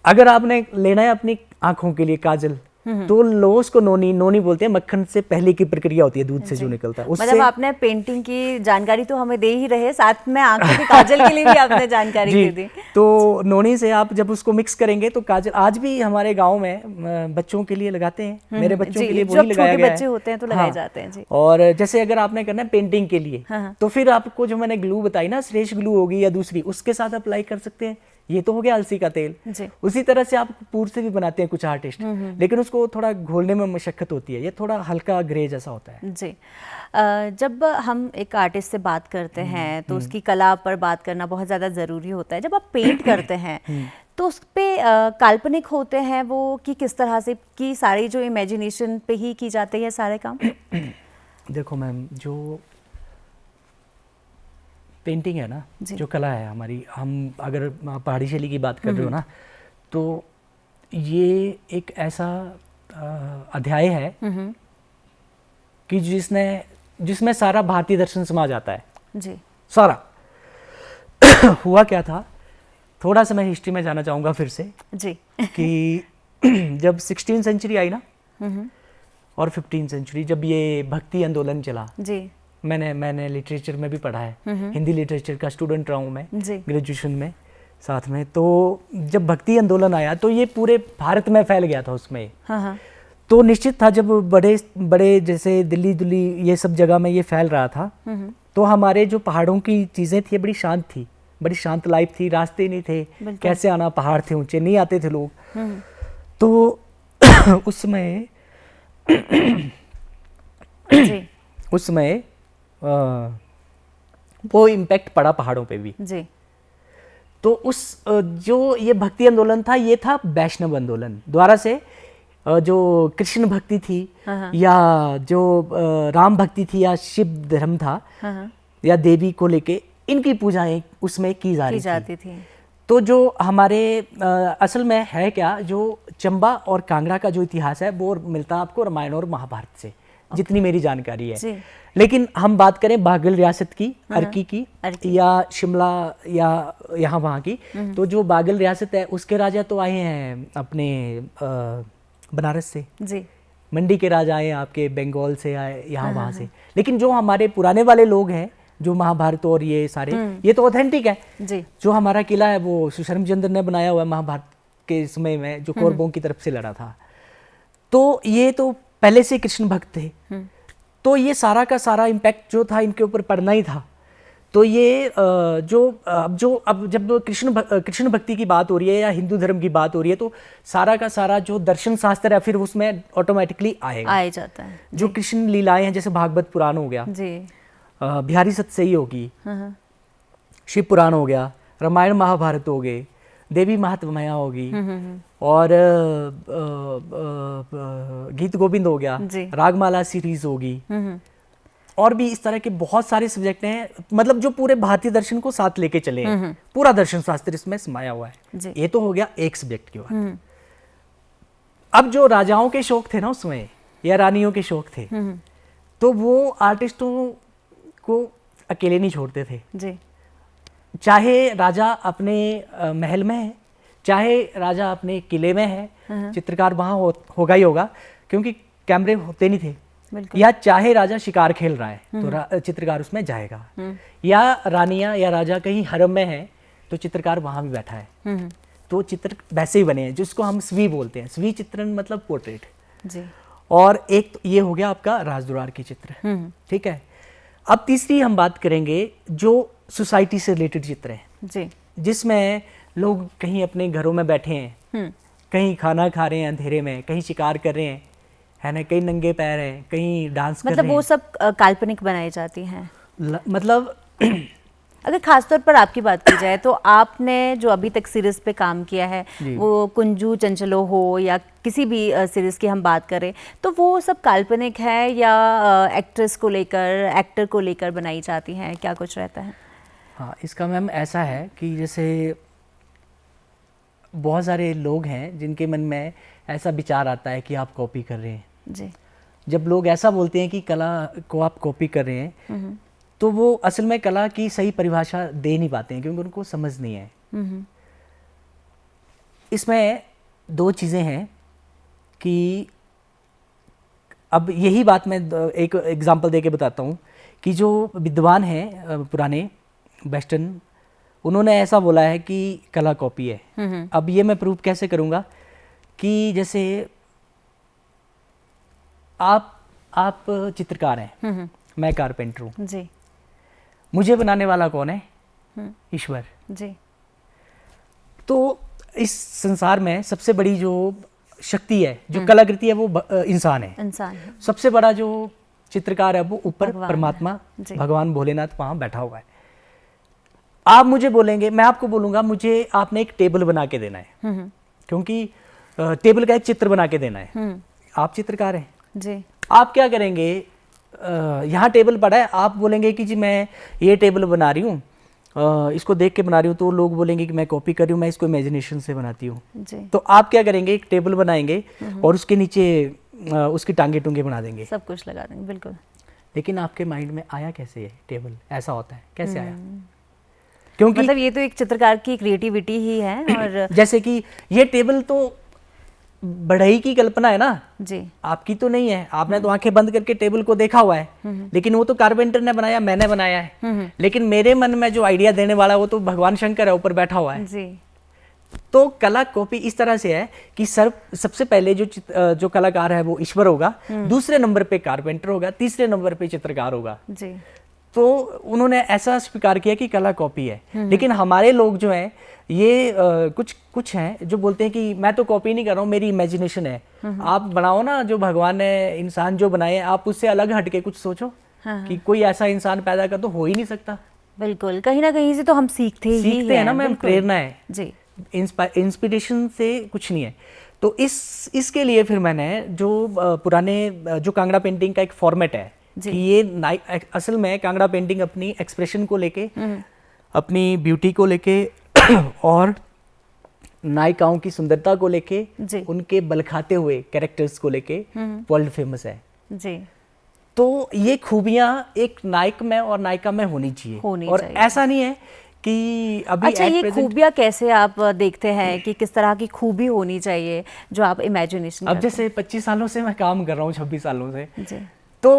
अगर आपने लेना है अपनी आंखों के लिए काजल, तो लो उसको नोनी, नोनी बोलते हैं, मक्खन से पहले की प्रक्रिया होती है, दूध से जो निकलता है उससे। मतलब आपने पेंटिंग की जानकारी तो हमें दे ही रहे, साथ में आंखों के काजल के लिए भी आपने जानकारी दे दी। तो नोनी से आप जब उसको मिक्स करेंगे तो काजल आज भी हमारे गांव में बच्चों के लिए लगाते हैं, मेरे बच्चों के लिए वही लगाया गया है। बच्चे होते हैं तो लगाए जाते हैं जी। और जैसे अगर आपने करना है पेंटिंग के लिए, तो फिर आपको जो मैंने ग्लू बताई ना, श्रेष्ठ ग्लू होगी या दूसरी, उसके साथ अप्लाई कर सकते हैं। ये तो हो गया अलसी का तेल। उसी तरह से आप कपूर से भी बनाते हैं कुछ आर्टिस्ट, लेकिन उसको थोड़ा घोलने में मशक्कत होती है, ये थोड़ा हल्का ग्रे जैसा होता है जी। जब हम एक आर्टिस्ट से बात करते हैं तो उसकी कला पर बात करना बहुत ज़्यादा ज़रूरी होता है। जब आप पेंट करते हैं तो उस पे काल्पनिक होते हैं वो कि किस तरह से, कि सारी जो इमेजिनेशन पे ही की जाते हैं सारे काम? देखो मैम, जो पेंटिंग है ना, जो कला है हमारी, हम अगर पहाड़ी शैली की बात कर रहे हो ना, तो ये एक ऐसा अध्याय है कि जिसमें सारा भारतीय दर्शन समा जाता है जी, सारा। हुआ क्या था, थोड़ा सा मैं हिस्ट्री में जाना चाहूँगा फिर से जी कि जब 16वीं सेंचुरी आई ना और 15वीं सेंचुरी, जब ये भक्ति आंदोलन चला जी, मैंने लिटरेचर में भी पढ़ा है, हिंदी लिटरेचर का स्टूडेंट रहा हूँ मैं ग्रेजुएशन में साथ में। तो जब भक्ति आंदोलन आया तो ये पूरे भारत में फैल गया था उसमें। तो निश्चित था जब बड़े बड़े जैसे दिल्ली ये सब जगह में ये फैल रहा था, तो हमारे जो पहाड़ों की चीज़ें थी बड़ी शांत थी, बड़ी शांत लाइफ थी, रास्ते नहीं थे, कैसे आना, पहाड़ थे ऊंचे, नहीं आते थे लोग। तो उस समय वो इम्पैक्ट पड़ा पहाड़ों पे भी जी। तो जो ये भक्ति आंदोलन था, ये था वैष्णव आंदोलन द्वारा से जो कृष्ण भक्ति थी या जो राम भक्ति थी या शिव धर्म था या देवी को लेके, इनकी पूजाएं उसमें की जाती थी। तो जो हमारे असल में है क्या, जो चंबा और कांगड़ा का जो इतिहास है वो मिलता है आपको रामायण और महाभारत से, जितनी मेरी जानकारी है। लेकिन हम बात करें बाघल रियासत की, अर्की की या शिमला या यहाँ वहाँ की, तो जो बाघल रियासत है उसके राजा तो आए हैं अपने बनारस से जी, मंडी के राजा आए आपके बंगाल से आए, यहाँ वहाँ से। लेकिन जो हमारे पुराने वाले लोग हैं, जो महाभारत और ये सारे, ये तो ऑथेंटिक है जी। जो हमारा किला है वो सुशर्मचंद्र ने बनाया हुआ है महाभारत के समय में, जो कौरवों की तरफ से लड़ा था। तो ये तो पहले से कृष्ण भक्त थे, तो ये सारा का सारा इम्पैक्ट जो था इनके ऊपर पड़ना ही था। तो ये अब जब कृष्ण भक्ति की बात हो रही है या हिंदू धर्म की बात हो रही है, तो सारा का सारा जो दर्शन शास्त्र है फिर उसमें ऑटोमेटिकली आ जाता है। जो कृष्ण लीलाएं हैं, जैसे भागवत पुराण हो गया जी, बिहारी सतसई होगी, शिव पुराण हो गया, रामायण महाभारत हो गए, देवी महात्म्या होगी, और गीत गोविंद हो गया, रागमाला सीरीज होगी, और भी इस तरह के बहुत सारे सब्जेक्ट हैं, मतलब जो पूरे भारतीय दर्शन को साथ लेके चले हैं, पूरा दर्शन शास्त्र इसमें समाया हुआ है। ये तो हो गया एक सब्जेक्ट की बात। अब जो राजाओं के शौक थे ना उसमें, या रानियों के शौक थे, तो वो आर्टिस्टों को अकेले नहीं छोड़ते थे जी। चाहे राजा अपने महल में है, चाहे राजा अपने किले में है, चित्रकार वहां होगा ही होगा, क्योंकि कैमरे होते नहीं थे। या चाहे राजा शिकार खेल रहा है तो चित्रकार उसमें जाएगा, या रानियां या राजा कहीं हरम में है तो चित्रकार वहां भी बैठा है। तो चित्र वैसे ही बने हैं, जिसको हम स्वी बोलते हैं, स्वी चित्रण मतलब पोर्ट्रेट जी। और एक तो ये हो गया आपका राजदुरार की चित्र, ठीक है। अब तीसरी हम बात करेंगे जो सोसाइटी से रिलेटेड चित्र है जी, जिसमें लोग कहीं अपने घरों में बैठे हैं, कहीं खाना खा रहे हैं अंधेरे में, कहीं शिकार कर रहे हैं, है ना, कहीं नंगे पैर हैं, कहीं डांस कर रहे हैं। मतलब वो सब काल्पनिक बनाई जाती हैं। मतलब अगर खासतौर पर आपकी बात की जाए तो आपने जो अभी तक सीरीज पे काम किया है, वो कुंजू चंचलो हो या किसी भी सीरीज की हम बात करें, तो वो सब काल्पनिक है या एक्ट्रेस को लेकर, एक्टर को लेकर बनाई जाती हैं, क्या कुछ रहता है? हाँ, इसका मैम ऐसा है कि जैसे बहुत सारे लोग हैं जिनके मन में ऐसा विचार आता है कि आप कॉपी कर रहे हैं जी। जब लोग ऐसा बोलते हैं कि कला को आप कॉपी कर रहे हैं तो वो असल में कला की सही परिभाषा दे नहीं पाते हैं क्योंकि उनको समझ नहीं है। इसमें दो चीज़ें हैं कि अब यही बात मैं एक एग्जांपल देके बताता हूँ कि जो विद्वान हैं पुराने वेस्टर्न, उन्होंने ऐसा बोला है कि कला कॉपी है। अब ये मैं प्रूव कैसे करूँगा कि जैसे आप चित्रकार हैं, मैं कारपेंटर हूँ जी। मुझे बनाने वाला कौन है? ईश्वर जी। तो इस संसार में सबसे बड़ी जो शक्ति है, जो कलाकृति है, वो इंसान है। सबसे बड़ा जो चित्रकार है वो ऊपर परमात्मा भगवान भोलेनाथ वहां बैठा हुआ है। आप मुझे बोलेंगे, मैं आपको बोलूंगा मुझे आपने एक टेबल बना के देना है, क्योंकि टेबल का एक चित्र बना के देना है। आप चित्रकार हैं जी। आप क्या करेंगे, यहाँ टेबल पड़ा है, आप बोलेंगे कि जी मैं ये टेबल बना रही हूँ, इसको देख के बना रही हूँ, तो लोग बोलेंगे कि मैं कॉपी कर रही हूँ, मैं इसको इमेजिनेशन से बनाती हूँ। तो आप क्या करेंगे, एक टेबल बनाएंगे और उसके नीचे उसकी टांगे टूंगे बना देंगे, सब कुछ लगा देंगे। बिल्कुल। लेकिन आपके माइंड में आया कैसे है टेबल ऐसा होता है, कैसे आया? क्योंकि मतलब ये तो एक चित्रकार की क्रिएटिविटी ही है। और जैसे कि ये टेबल तो बढ़ई की कल्पना है ना जी, आपकी तो नहीं है। आपने तो आंखें बंद करके टेबल को देखा हुआ है, लेकिन वो तो कारपेंटर ने बनाया, मैंने बनाया है। लेकिन मेरे मन में जो आइडिया देने वाला वो तो भगवान शंकर है, ऊपर बैठा हुआ है जी। तो कला कॉपी इस तरह से है कि सबसे पहले जो कलाकार है वो ईश्वर होगा, दूसरे नंबर पे कारपेंटर होगा, तीसरे नंबर पे चित्रकार होगा जी। तो उन्होंने ऐसा स्वीकार किया कि कला कॉपी है। लेकिन हमारे लोग जो हैं ये कुछ हैं जो बोलते हैं कि मैं तो कॉपी नहीं कर रहा हूँ, मेरी इमेजिनेशन है। आप बनाओ ना, जो भगवान ने इंसान जो बनाए, आप उससे अलग हटके कुछ सोचो। कि कोई ऐसा इंसान पैदा कर तो हो ही नहीं सकता। बिल्कुल, कहीं ना कहीं से तो हम सीखते हैं ना मैम, प्रेरणा है जी, इंस्पिरेशन से कुछ नहीं है। तो इसके लिए फिर मैंने जो पुराने जो कांगड़ा पेंटिंग का एक फॉर्मेट है कि ये असल में कांगड़ा पेंटिंग अपनी एक्सप्रेशन को लेके, अपनी ब्यूटी को लेके और नायिकाओं की सुंदरता को लेके, उनके बलखाते हुए कैरेक्टर्स को लेके वर्ल्ड फेमस है जी। तो ये खूबियां एक नायक में और नायिका में होनी चाहिए। ऐसा नहीं है कि अभी अच्छा, ये खूबियां कैसे आप देखते हैं कि किस तरह की खूबी होनी चाहिए जो आप इमेजिनेशन? अब जैसे 25 सालों से मैं काम कर रहा हूँ, 26 सालों से जी। तो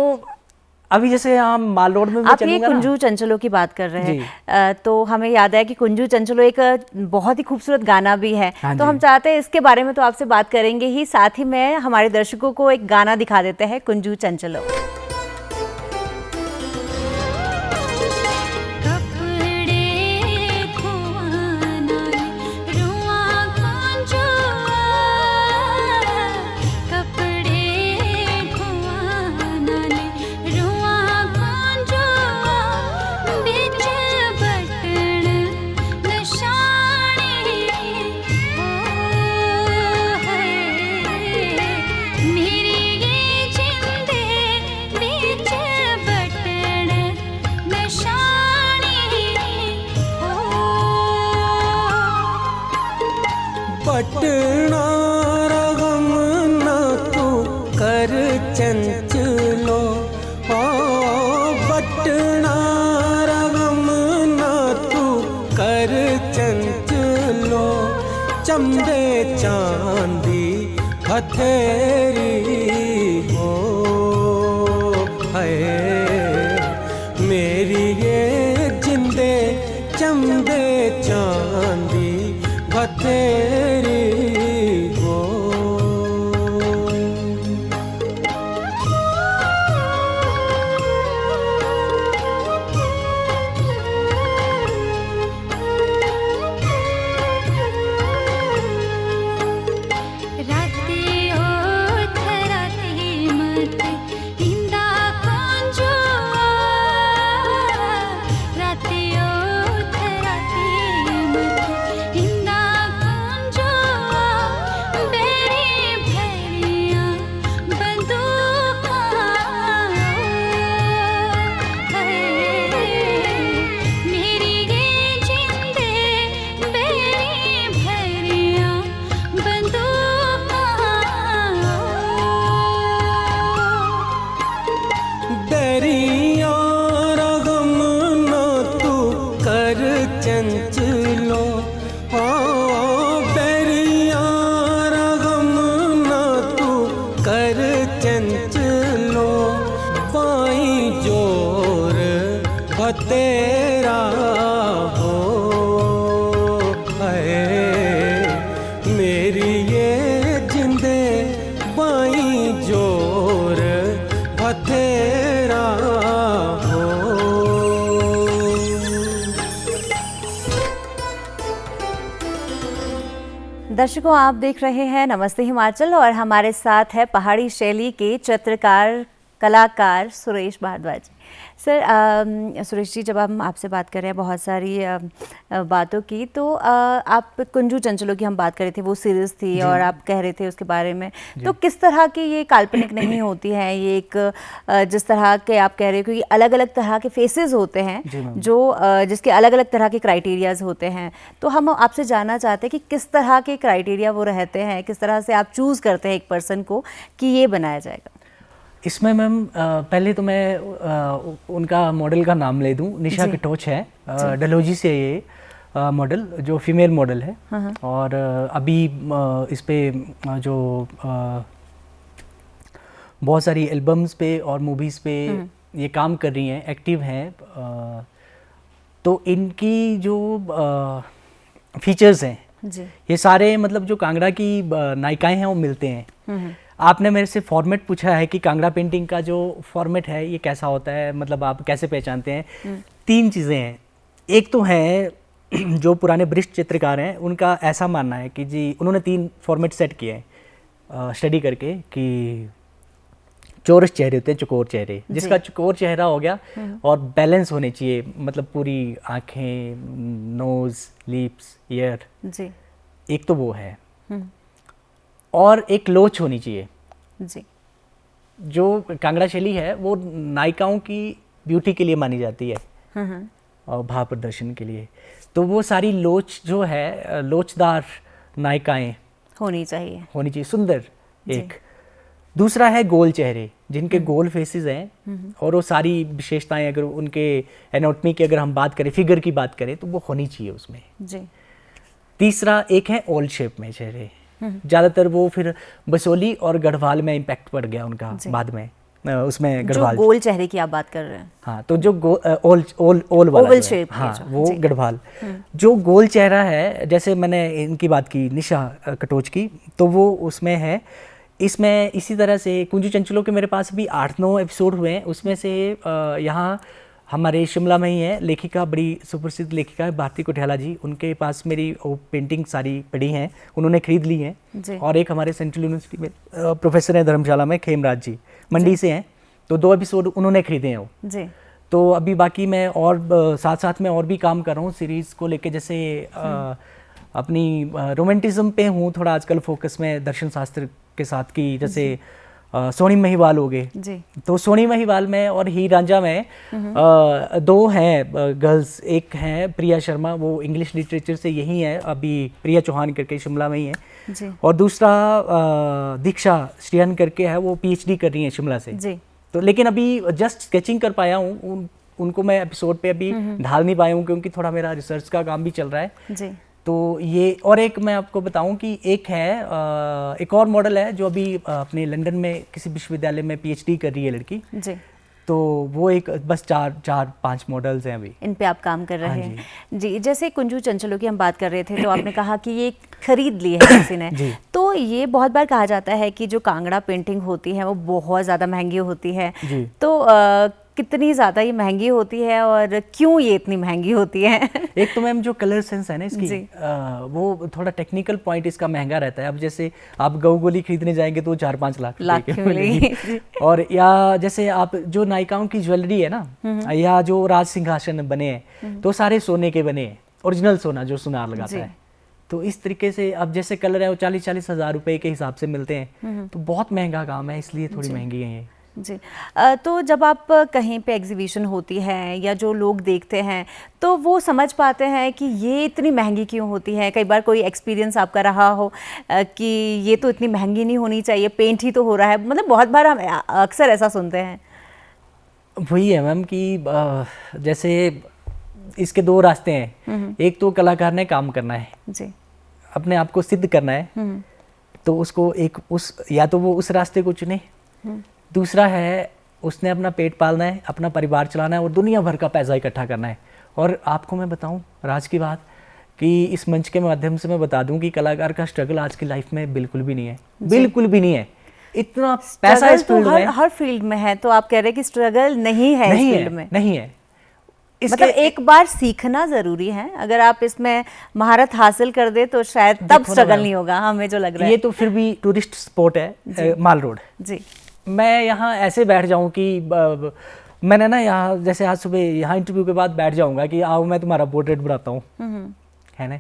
अभी जैसे हम माल रोड में आप ये कुंजू चंचलो की बात कर रहे हैं, तो हमें याद है कि कुंजू चंचलो एक बहुत ही खूबसूरत गाना भी है। तो हम चाहते हैं इसके बारे में तो आपसे बात करेंगे ही, साथ ही में हमारे दर्शकों को एक गाना दिखा देते हैं, कुंजू चंचलो। पटना रगम न तू कर चंचलो, ओ पटना रगम न तू कर चंचलो, चंदे चांदी हथेरी हो है मेरी ये जिंदे चंदे चांदी हथेरी हो। राती ओ थराती मत इंदा कुंजो तेरा हो मेरी ये जिंदे बाई जोर तेरा हो। दर्शकों, आप देख रहे हैं नमस्ते हिमाचल और हमारे साथ है पहाड़ी शैली के चित्रकार कलाकार सुरेश भारद्वाज। सर, सुरेश जी, जब हम आपसे बात कर रहे हैं बहुत सारी बातों की, तो आप कुंजू चंचलों की हम बात कर रहे थे, वो सीरीज़ थी और आप कह रहे थे उसके बारे में, तो किस तरह की ये काल्पनिक नहीं होती है, ये एक जिस तरह के आप कह रहे हो कि अलग अलग तरह के फेसेस होते हैं जो जिसके अलग अलग तरह के क्राइटेरियाज होते हैं, तो हम आपसे जानना चाहते हैं कि किस तरह के क्राइटेरिया वो रहते हैं, किस तरह से आप चूज़ करते हैं एक पर्सन को कि ये बनाया जाएगा। इसमें मैम पहले तो मैं उनका मॉडल का नाम ले दूं, निशा कटोच है, डलहौजी से ये मॉडल जो फीमेल मॉडल है। और अभी इस पे जो बहुत सारी एल्बम्स पे और मूवीज़ पे ये काम कर रही हैं, एक्टिव हैं, तो इनकी जो फीचर्स हैं ये सारे मतलब जो कांगड़ा की नायिकाएं हैं वो मिलते हैं। आपने मेरे से फॉर्मेट पूछा है कि कांगड़ा पेंटिंग का जो फॉर्मेट है ये कैसा होता है, मतलब आप कैसे पहचानते हैं। 3 चीज़ें हैं। एक तो है जो पुराने वरिष्ठ चित्रकार हैं उनका ऐसा मानना है कि जी उन्होंने 3 फॉर्मेट सेट किए हैं स्टडी करके कि चौरस चेहरे होते हैं, चौकोर चेहरे, जिसका चौकोर चेहरा हो गया और बैलेंस होने चाहिए, मतलब पूरी आँखें, नोज़, लिप्स, ईयर जी, एक तो वो है। और एक लोच होनी चाहिए जी। जो कांगड़ा शैली है वो नायिकाओं की ब्यूटी के लिए मानी जाती है और भाव प्रदर्शन के लिए, तो वो सारी लोच जो है, लोचदार नायिकाएं होनी चाहिए सुंदर। एक दूसरा है गोल चेहरे, जिनके गोल फेसेस हैं और वो सारी विशेषताएं, अगर उनके एनाटॉमी की अगर हम बात करें, फिगर की बात करें, तो वो होनी चाहिए उसमें जी। तीसरा एक है ओल शेप में चेहरे, ज़्यादातर वो फिर बसोली और गढ़वाल में इम्पैक्ट पड़ गया उनका बाद में, उसमें गढ़वाल जो गोल चेहरे की आप बात कर रहे हैं। हाँ, तो जो ओल वाला शेप, हाँ वो गढ़वाल। जो गोल चेहरा है, जैसे मैंने इनकी बात की निशा कटोच की, तो वो उसमें है। इसमें इसी तरह से कुंजू चंचलों के मेरे पास भी 8-9 एपिसोड हुए हैं। उसमें से यहाँ हमारे शिमला में ही है लेखिका, बड़ी सुप्रसिद्ध लेखिका है भारती कुठियाला जी, उनके पास मेरी वो पेंटिंग सारी पड़ी हैं, उन्होंने खरीद ली हैं। और एक हमारे सेंट्रल यूनिवर्सिटी में प्रोफेसर हैं धर्मशाला में, खेमराज जी, मंडी से हैं, तो 2 एपिसोड उन्होंने खरीदे हैं वो जी। तो अभी बाकी मैं और साथ साथ में और भी काम कर रहा हूँ सीरीज़ को लेके, जैसे अपनी रोमांटिज्म पे हूँ थोड़ा आजकल फोकस में, दर्शन शास्त्र के साथ की, जैसे सोनी महिवाल हो गए जी। तो सोनी महिवाल में और ही रांझा में 2 हैं गर्ल्स, एक है प्रिया शर्मा, वो इंग्लिश लिटरेचर से यही है, अभी प्रिया चौहान करके शिमला में ही है जी। और दूसरा दीक्षा श्रियन करके है, वो PhD कर रही है शिमला से जी। तो लेकिन अभी जस्ट स्केचिंग कर पाया हूँ, उनको मैं एपिसोड पे अभी ढाल नहीं पाया हूँ क्योंकि थोड़ा मेरा रिसर्च का काम भी चल रहा है जी। तो ये, और एक मैं आपको बताऊं कि एक है एक और मॉडल है जो अभी अपने लंदन में किसी विश्वविद्यालय में PhD कर रही है लड़की जी। तो वो एक बस 4-5 मॉडल्स हैं अभी, इन पे आप काम कर रहे हैं जी। जैसे कुंजू चंचलों की हम बात कर रहे थे, तो आपने कहा कि ये खरीद ली है किसी ने तो ये बहुत बार कहा जाता है कि जो कांगड़ा पेंटिंग होती है वो बहुत ज़्यादा महंगी होती है, तो कितनी ज़्यादा ये महंगी होती है और क्यों ये इतनी महंगी होती है? एक तो मैम जो कलर सेंस है ना इसकी, वो थोड़ा टेक्निकल पॉइंट इसका महंगा रहता है। अब जैसे आप गऊ-गोली खरीदने जाएंगे तो 4-5 लाख की मिलेगी और या जैसे आप जो नायिकाओं की ज्वेलरी है ना, या जो राज सिंहासन बने हैं तो सारे सोने के बने हैं, ओरिजिनल सोना जो सुनार लगाता है। तो इस तरीके से अब जैसे कलर है वो 40-40 हज़ार रुपए के हिसाब से मिलते हैं, तो बहुत महंगा काम है, इसलिए थोड़ी महंगी है ये जी। तो जब आप कहीं पे एग्जीबिशन होती है या जो लोग देखते हैं तो वो समझ पाते हैं कि ये इतनी महंगी क्यों होती है? कई बार कोई एक्सपीरियंस आपका रहा हो कि ये तो इतनी महंगी नहीं होनी चाहिए, पेंट ही तो हो रहा है, मतलब बहुत बार हम अक्सर ऐसा सुनते हैं। वही है मैम कि जैसे इसके 2 रास्ते हैं, एक तो कलाकार ने काम करना है जी, अपने आप को सिद्ध करना है, तो उसको एक उस या तो वो उस रास्ते को चुने, दूसरा है उसने अपना पेट पालना है, अपना परिवार चलाना है और दुनिया भर का पैसा इकट्ठा करना है। और आपको मैं बताऊं राज की बात कि इस मंच के माध्यम से मैं बता दूं कि कलाकार का स्ट्रगल आज की लाइफ में बिल्कुल भी नहीं है, बिल्कुल भी नहीं है। इतना पैसा इस फील्ड में, हर फील्ड में है, तो आप कह रहे हैं कि स्ट्रगल नहीं है इस फील्ड में? नहीं है। मतलब एक बार सीखना जरूरी है, अगर आप इसमें महारत हासिल कर दे तो शायद तब स्ट्रगल नहीं होगा, हमें जो लग रहा है। ये तो फिर भी टूरिस्ट स्पॉट है माल रोड जी। मैं यहाँ ऐसे बैठ जाऊँ कि मैंने ना यहाँ जैसे आज सुबह यहाँ इंटरव्यू के बाद बैठ जाऊँगा कि आओ मैं तुम्हारा पोर्ट्रेट बनाता हूँ, है ना,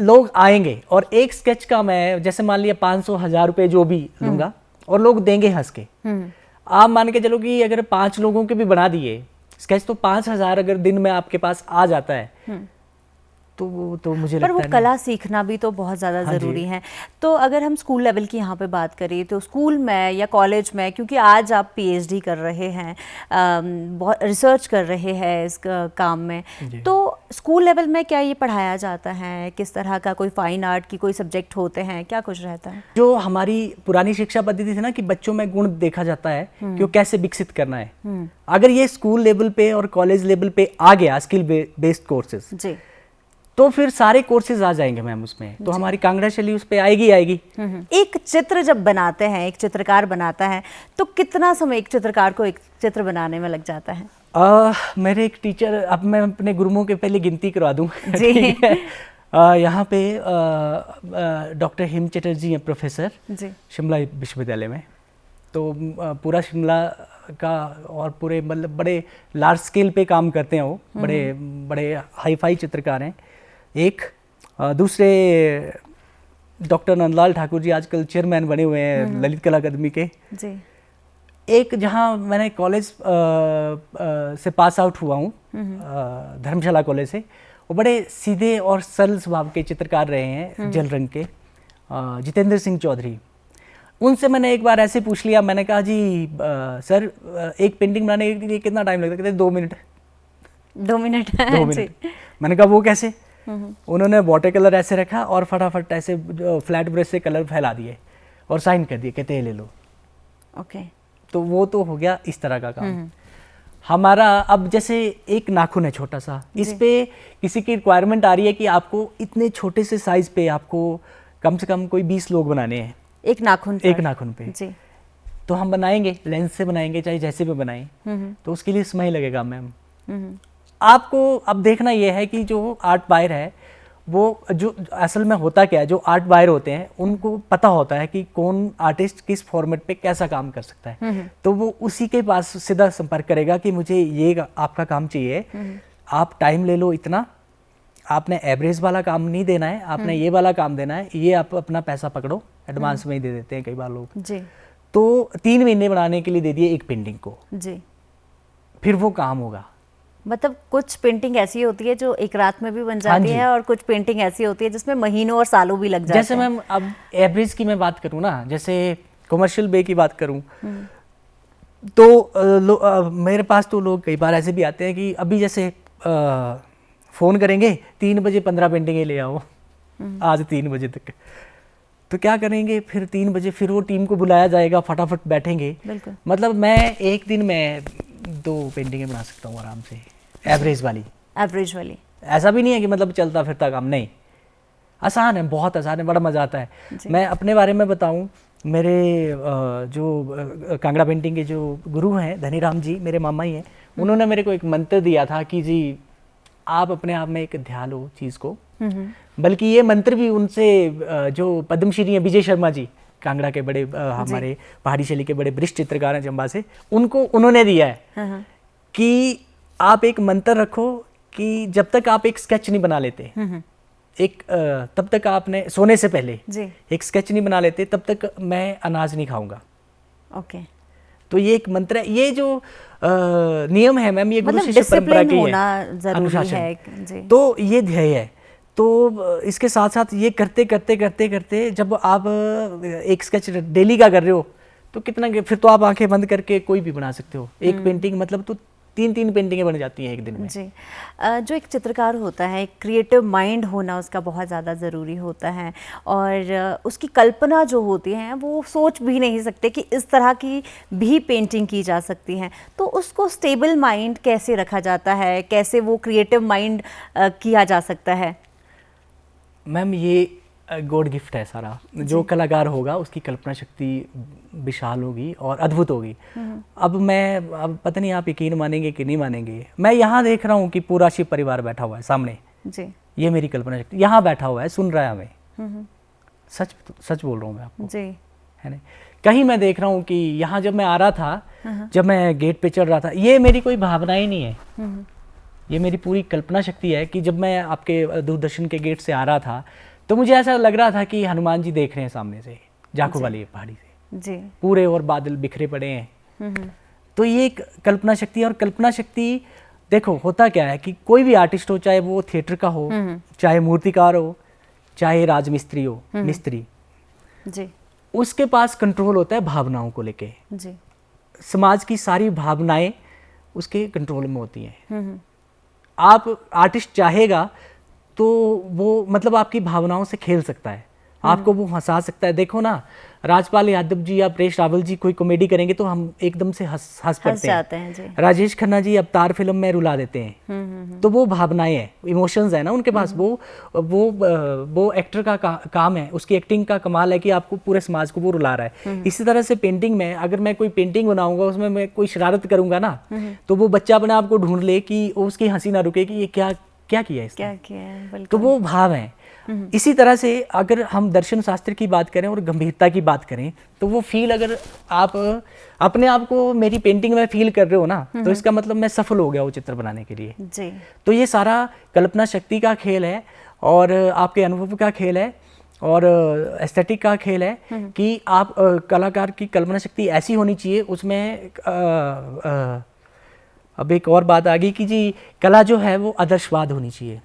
लोग आएंगे और एक स्केच का मैं जैसे मान लिया 500-1000 रुपए जो भी लूंगा और लोग देंगे हंस के। आप मान के चलो कि अगर 5 लोगों के भी बना दिए स्केच तो 5000 अगर दिन में आपके पास आ जाता है तो मुझे लगता है पर वो कला सीखना भी तो बहुत ज़्यादा ज़रूरी है। तो अगर हम स्कूल लेवल की यहाँ पे बात करें तो स्कूल में या कॉलेज में, क्योंकि आज आप पीएचडी कर रहे हैं, बहुत रिसर्च कर रहे हैं इस काम में, तो स्कूल लेवल में क्या ये पढ़ाया जाता है? किस तरह का कोई फाइन आर्ट की कोई सब्जेक्ट होते हैं, क्या कुछ रहता है? जो हमारी पुरानी शिक्षा पद्धति थी ना कि बच्चों में गुण देखा जाता है कि वो कैसे विकसित करना है, अगर ये स्कूल लेवल पे और कॉलेज लेवल पे आ गया स्किल बेस्ड कोर्सेज जी, तो फिर सारे कोर्सेज आ जाएंगे मैम उसमें, तो हमारी कांगड़ा शैली उस पे आएगी। एक चित्र जब बनाते हैं, एक चित्रकार बनाता है, तो कितना समय एक चित्रकार को एक चित्र बनाने में लग जाता है? मेरे एक टीचर, अब मैं अपने गुरुओं के पहले गिनती करवा दूं जी। यहाँ पे डॉक्टर हिम चटर्जी हैं प्रोफेसर जी, शिमला विश्वविद्यालय में, तो पूरा शिमला का और पूरे मतलब बड़े लार्ज स्केल पे काम करते हैं वो, बड़े बड़े हाई फाई चित्रकार हैं। एक दूसरे डॉक्टर नंदलाल ठाकुर जी आजकल चेयरमैन बने हुए हैं ललित कला अकादमी के जी। एक जहाँ मैंने कॉलेज से पास आउट हुआ हूँ धर्मशाला कॉलेज से, वो बड़े सीधे और सरल स्वभाव के चित्रकार रहे हैं जल रंग के, जितेंद्र सिंह चौधरी। उनसे मैंने एक बार ऐसे पूछ लिया, मैंने कहा जी सर एक पेंटिंग बनाने के लिए कितना टाइम लगता है? कहते 2 मिनट। 2 minute 2 minute. मैंने कहा वो कैसे? उन्होंने वाटर कलर ऐसे रखा और फटाफट ऐसे फ्लैट ब्रश से कलर फैला दिए और साइन कर दिए, कहते ले लो। ओके। तो वो तो हो गया इस तरह का काम। हमारा अब जैसे एक नाखून है छोटा सा, इस पे किसी की रिक्वायरमेंट आ रही है कि आपको इतने छोटे से साइज पे आपको कम से कम कोई 20 लोग बनाने हैं एक नाखून पे जी। तो हम बनाएंगे, लेंस से बनाएंगे चाहे जैसे भी बनाएं, तो उसके लिए समय लगेगा मैम। आपको अब देखना ये है कि जो आर्ट बायर है वो जो असल में होता क्या है, जो आर्ट बायर होते हैं उनको पता होता है कि कौन आर्टिस्ट किस फॉर्मेट पे कैसा काम कर सकता है, तो वो उसी के पास सीधा संपर्क करेगा कि मुझे ये आपका काम चाहिए, आप टाइम ले लो इतना, आपने एवरेज वाला काम नहीं देना है, आपने ये वाला काम देना है, ये आप अपना पैसा पकड़ो, एडवांस में ही दे देते हैं कई बार लोग जी। तो 3 महीने बनाने के लिए दे दिए एक पेंटिंग को जी, फिर वो काम होगा। मतलब कुछ पेंटिंग ऐसी होती है जो एक रात में भी बन जाती है और कुछ पेंटिंग ऐसी होती है जिसमें महीनों और सालों भी लग जाते हैं। जैसे मैम अब एवरेज की मैं बात करूँ ना, जैसे कमर्शियल वे की बात करूँ तो मेरे पास तो लोग कई बार ऐसे भी आते हैं कि अभी जैसे फ़ोन करेंगे 3 बजे 15 पेंटिंगें ले आओ आज 3 बजे तक, तो क्या करेंगे फिर 3 बजे फिर वो टीम को बुलाया जाएगा, फटाफट बैठेंगे। मतलब मैं एक दिन में 2 पेंटिंगें बना सकता हूँ आराम से, एवरेज वाली। ऐसा भी नहीं है कि मतलब चलता फिरता काम, नहीं, आसान है, बहुत आसान है, बड़ा मज़ा आता है। मैं अपने बारे में बताऊँ, मेरे जो कांगड़ा पेंटिंग के जो गुरु हैं धनीराम जी, मेरे मामा ही हैं, उन्होंने मेरे को एक मंत्र दिया था कि जी आप अपने आप में एक ध्यान लो चीज़ को, बल्कि ये मंत्र भी उनसे जो पद्मश्री हैं विजय शर्मा जी, कांगड़ा के बड़े हमारे पहाड़ी शैली के बड़े वरिष्ठ चित्रकार हैं चंबा से, उनको उन्होंने दिया है कि आप एक मंत्र रखो कि जब तक आप एक स्केच नहीं बना लेते, एक तब तक आपने सोने से पहले एक स्केच नहीं बना लेते तब तक मैं अनाज नहीं खाऊंगा। ओके। तो ये एक मंत्र है, ये जो नियम है मैम, ये गुरु शिष्य परंपरा की है, अनुशासन। तो ये ध्येय है। तो इसके साथ साथ ये करते करते करते करते जब आप एक स्केच डेली का कर रहे हो तो कितना, फिर तो आप आंखें बंद करके कोई भी बना सकते हो। एक पेंटिंग मतलब तो 3 पेंटिंगें बन जाती हैं एक दिन में। जी। जो एक चित्रकार होता है, एक क्रिएटिव माइंड होना उसका बहुत ज़्यादा ज़रूरी होता है, और उसकी कल्पना जो होती है वो सोच भी नहीं सकते कि इस तरह की भी पेंटिंग की जा सकती है। तो उसको स्टेबल माइंड कैसे रखा जाता है, कैसे वो क्रिएटिव माइंड किया जा सकता है? मैम ये गॉड गिफ्ट है सारा। जो कलाकार होगा उसकी कल्पना शक्ति विशाल होगी और अद्भुत होगी। अब पता नहीं आप यकीन मानेंगे कि नहीं मानेंगे, मैं यहाँ देख रहा हूँ कि पूरा शिव परिवार बैठा हुआ है सामने जी। ये मेरी कल्पना शक्ति, यहाँ बैठा हुआ है, सुन रहा है हमें। सच बोल रहा हूँ मैं आपको जी। है ना। कहीं मैं देख रहा हूँ कि यहाँ जब मैं आ रहा था, जब मैं गेट पे चढ़ रहा था, ये मेरी कोई भावना ही नहीं है, ये मेरी पूरी कल्पना शक्ति है कि जब मैं आपके दूरदर्शन के गेट से आ रहा था तो मुझे ऐसा लग रहा था कि हनुमान जी देख रहे हैं सामने से, जाखू वाली पहाड़ी से जी। पूरे, और बादल बिखरे पड़े हैं। तो ये एक कल्पना शक्ति है। और कल्पना शक्ति देखो होता क्या है कि कोई भी आर्टिस्ट हो, चाहे वो थिएटर का हो, चाहे मूर्तिकार हो, चाहे राजमिस्त्री हो, मिस्त्री जी, उसके पास कंट्रोल होता है भावनाओं को लेके। जी। समाज की सारी भावनाएं उसके कंट्रोल में होती हैं। आप आर्टिस्ट चाहेगा तो वो मतलब आपकी भावनाओं से खेल सकता है, आपको वो हंसा सकता है। देखो ना, राजपाल यादव जी या परेश रावल जी कोई कॉमेडी करेंगे तो हम एकदम से हंस पड़ते हैं। जी। राजेश खन्ना जी अवतार फिल्म में रुला देते हैं। तो वो भावनाएं हैं, इमोशंस है ना उनके पास। वो एक्टर का काम है, उसकी एक्टिंग का कमाल है कि आपको पूरे समाज को वो रुला रहा है। इसी तरह से पेंटिंग में, अगर मैं कोई पेंटिंग बनाऊंगा उसमें मैं कोई शरारत करूंगा ना, तो वो बच्चा अपने आप को ढूंढ ले कि उसकी हंसी ना रुके कि ये क्या किया है इसने, क्या किया है। तो वो भाव है। इसी तरह से अगर हम दर्शन शास्त्र की बात करें और गंभीरता की बात करें, तो वो फील अगर आप अपने आप को मेरी पेंटिंग में फील कर रहे हो ना, तो इसका मतलब मैं सफल हो गया वो चित्र बनाने के लिए। जी। तो ये सारा कल्पना शक्ति का खेल है और आपके अनुभव का खेल है और एस्थेटिक का खेल है कि आप कलाकार की कल्पना शक्ति ऐसी होनी चाहिए। उसमें अब एक और बात आ गई कि जी कला जो है वो आदर्शवाद होनी चाहिए,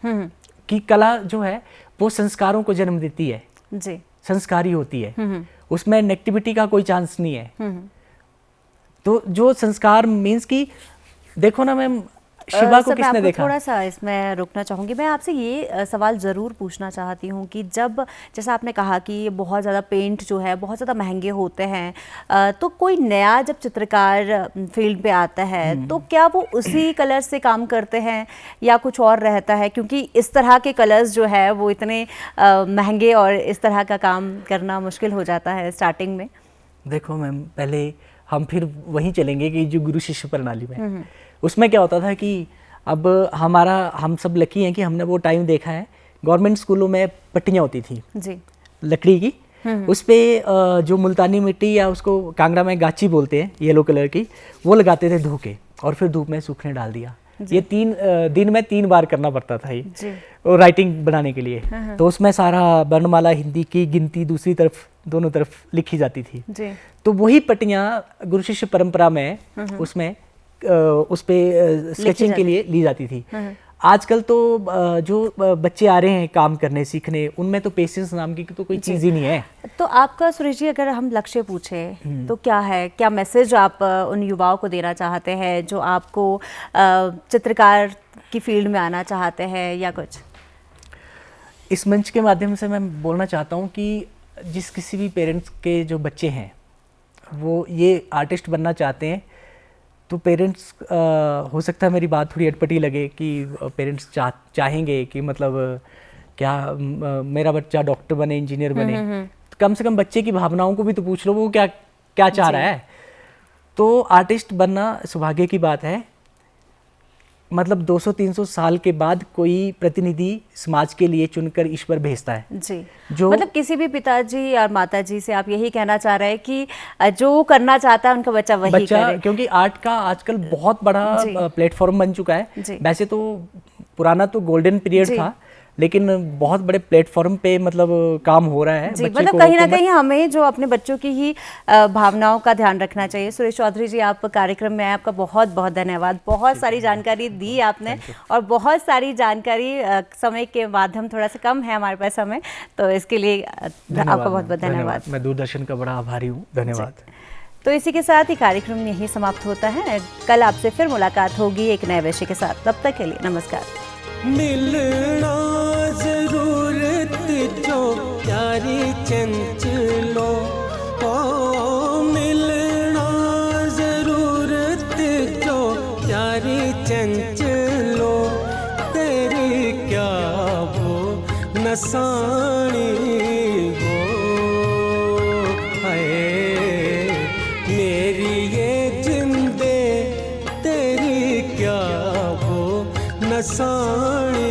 कि कला जो है वो संस्कारों को जन्म देती है जी, संस्कारी होती है, उसमें नेगेटिविटी का कोई चांस नहीं है। तो जो संस्कार मीन्स कि देखो ना मैम, शिवा को किसने देखा? थोड़ा सा इसमें रुकना चाहूँगी। मैं आपसे ये सवाल ज़रूर पूछना चाहती हूँ कि जब जैसा आपने कहा कि बहुत ज़्यादा पेंट जो है बहुत ज़्यादा महंगे होते हैं, तो कोई नया जब चित्रकार फील्ड पे आता है तो क्या वो उसी कलर से काम करते हैं या कुछ और रहता है? क्योंकि इस तरह के कलर्स जो है वो इतने महंगे और इस तरह का काम करना मुश्किल हो जाता है स्टार्टिंग में। देखो मैम, पहले हम फिर वहीं चलेंगे कि जो गुरु शिष्य प्रणाली में, उसमें क्या होता था कि अब हम सब लकी हैं कि हमने वो टाइम देखा है। गवर्नमेंट स्कूलों में पट्टियाँ होती थी जी, लकड़ी की, उस पे जो मुल्तानी मिट्टी या उसको कांगड़ा में गाची बोलते हैं, येलो कलर की, वो लगाते थे धो के और फिर धूप में सूखने डाल दिया। ये 3 दिन में 3 बार करना पड़ता था ये राइटिंग बनाने के लिए। तो उसमें सारा वर्णमाला हिंदी की गिनती दूसरी तरफ दोनों तरफ लिखी जाती थी जी। तो वही पट्टियाँ गुरु शिष्य परंपरा में उसमें उस पे स्केचिंग के लिए ली जाती थी। आजकल तो जो बच्चे आ रहे हैं काम करने सीखने, उनमें तो पेशेंस नाम की तो कोई चीज़ ही नहीं है। तो आपका सुरेश जी, अगर हम लक्ष्य पूछे तो क्या है, क्या मैसेज आप उन युवाओं को देना चाहते हैं जो आपको चित्रकार की फील्ड में आना चाहते हैं या कुछ? इस मंच के माध्यम से मैं बोलना चाहता हूँ कि जिस किसी भी पेरेंट्स के जो बच्चे हैं वो ये आर्टिस्ट बनना चाहते हैं, तो पेरेंट्स हो सकता है मेरी बात थोड़ी अटपटी लगे कि पेरेंट्स चाहेंगे कि मतलब क्या मेरा बच्चा डॉक्टर बने, इंजीनियर बने, तो कम से कम बच्चे की भावनाओं को भी तो पूछ लो वो क्या चाह रहा है। तो आर्टिस्ट बनना सौभाग्य की बात है। मतलब 200-300 साल के बाद कोई प्रतिनिधि समाज के लिए चुनकर ईश्वर भेजता है जी। जो मतलब किसी भी पिताजी और माताजी से आप यही कहना चाह रहे हैं कि जो करना चाहता है उनका बच्चा वही करे, क्योंकि आर्ट का आजकल बहुत बड़ा प्लेटफॉर्म बन चुका है। वैसे तो पुराना तो गोल्डन पीरियड था, लेकिन बहुत बड़े प्लेटफॉर्म पे मतलब काम हो रहा है। जी, मतलब कहीं ना कहीं हमें जो अपने बच्चों की ही भावनाओं का ध्यान रखना चाहिए। सुरेश चौधरी जी, आप कार्यक्रम में आए, आपका बहुत बहुत धन्यवाद। बहुत सारी जानकारी दी आपने और बहुत सारी जानकारी, समय के माध्यम थोड़ा सा कम है हमारे पास समय, तो इसके लिए आपका बहुत बहुत धन्यवाद। मैं दूरदर्शन का बड़ा आभारी हूँ, धन्यवाद। तो इसी के साथ ही कार्यक्रम यहीं समाप्त होता है। कल आपसे फिर मुलाकात होगी एक नए विषय के साथ। तब तक के लिए नमस्कार। मिलना जरूरत जो प्यारी चंचलो, ओ मिलना जरूरत जो प्यारी चंचलो, तेरी क्या वो नसानी हो, हाय मेरी ये जिंदे तेरी क्या वो नसानी